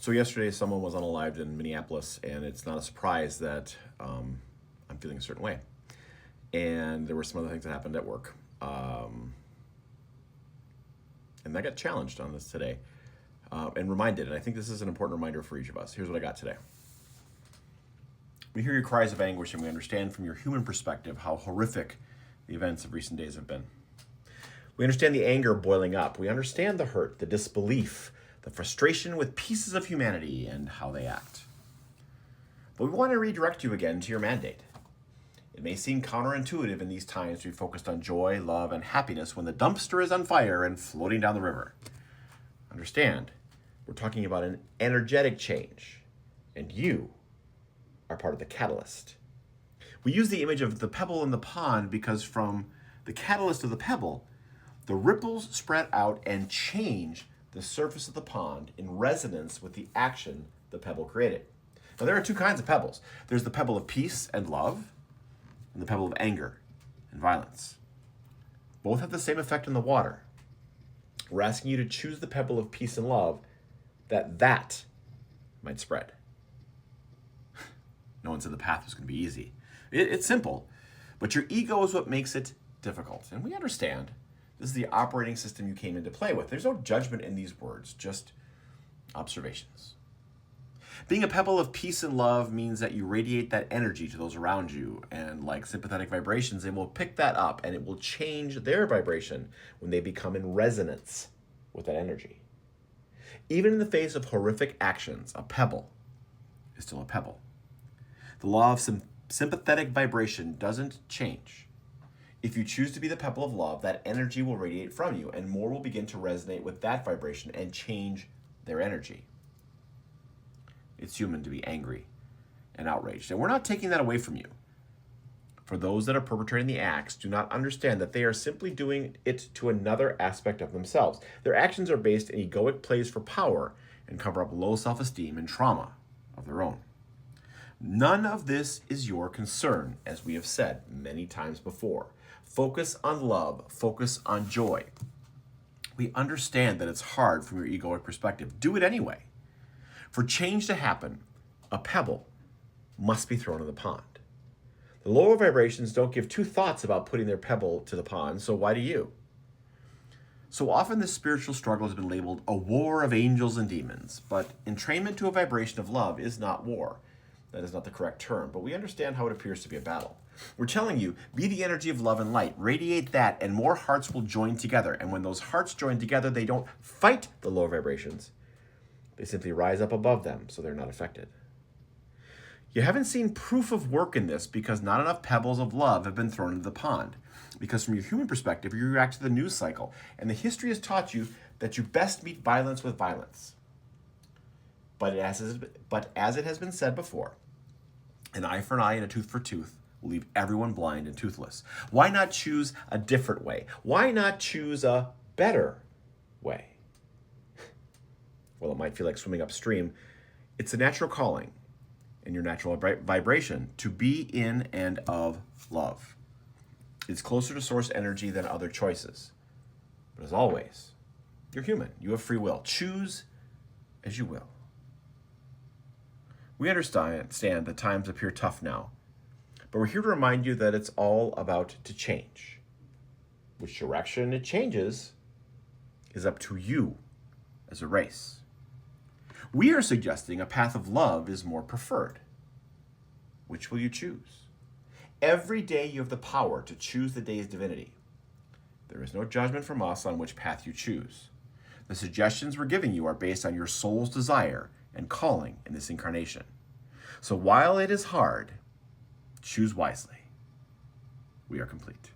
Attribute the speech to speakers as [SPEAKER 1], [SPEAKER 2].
[SPEAKER 1] So yesterday, someone was unalived in Minneapolis, and it's not a surprise that I'm feeling a certain way. And there were some other things that happened at work, and I got challenged on this today and reminded. And I think this is an important reminder for each of us. Here's what I got today. We hear your cries of anguish, and we understand from your human perspective how horrific the events of recent days have been. We understand the anger boiling up. We understand the hurt, the disbelief, the frustration with pieces of humanity and how they act. But we want to redirect you again to your mandate. It may seem counterintuitive in these times to be focused on joy, love, and happiness when the dumpster is on fire and floating down the river. Understand, we're talking about an energetic change, and you are part of the catalyst. We use the image of the pebble in the pond because from the catalyst of the pebble, the ripples spread out and change the surface of the pond in resonance with the action the pebble created. Now, there are two kinds of pebbles. There's the pebble of peace and love, and the pebble of anger and violence. Both have the same effect in the water. We're asking you to choose the pebble of peace and love that might spread. No one said the path was going to be easy. It's simple, but your ego is what makes it difficult. And we understand. This is the operating system you came into play with. There's no judgment in these words, just observations. Being a pebble of peace and love means that you radiate that energy to those around you. And like sympathetic vibrations, they will pick that up and it will change their vibration when they become in resonance with that energy. Even in the face of horrific actions, a pebble is still a pebble. The law of sympathetic vibration doesn't change. If you choose to be the pebble of love, that energy will radiate from you, and more will begin to resonate with that vibration and change their energy. It's human to be angry and outraged, and we're not taking that away from you. For those that are perpetrating the acts do not understand that they are simply doing it to another aspect of themselves. Their actions are based in egoic plays for power and cover up low self-esteem and trauma of their own. None of this is your concern, as we have said many times before. Focus on love, focus on joy. We understand that it's hard from your egoic perspective. Do it anyway. For change to happen, a pebble must be thrown in the pond. The lower vibrations don't give two thoughts about putting their pebble to the pond, so why do you? So often this spiritual struggle has been labeled a war of angels and demons, but entrainment to a vibration of love is not war. That is not the correct term, but we understand how it appears to be a battle. We're telling you, be the energy of love and light, radiate that, and more hearts will join together. And when those hearts join together, they don't fight the lower vibrations. They simply rise up above them so they're not affected. You haven't seen proof of work in this because not enough pebbles of love have been thrown into the pond. Because from your human perspective, you react to the news cycle. And the history has taught you that you best meet violence with violence. But as it has been said before, an eye for an eye and a tooth for tooth will leave everyone blind and toothless. Why not choose a different way? Why not choose a better way? Well, it might feel like swimming upstream. It's a natural calling and your natural vibration to be in and of love. It's closer to source energy than other choices. But as always, you're human. You have free will. Choose as you will. We understand that times appear tough now, but we're here to remind you that it's all about to change. Which direction it changes is up to you as a race. We are suggesting a path of love is more preferred. Which will you choose? Every day you have the power to choose the day's divinity. There is no judgment from us on which path you choose. The suggestions we're giving you are based on your soul's desire and calling in this incarnation. So while it is hard, choose wisely. We are complete.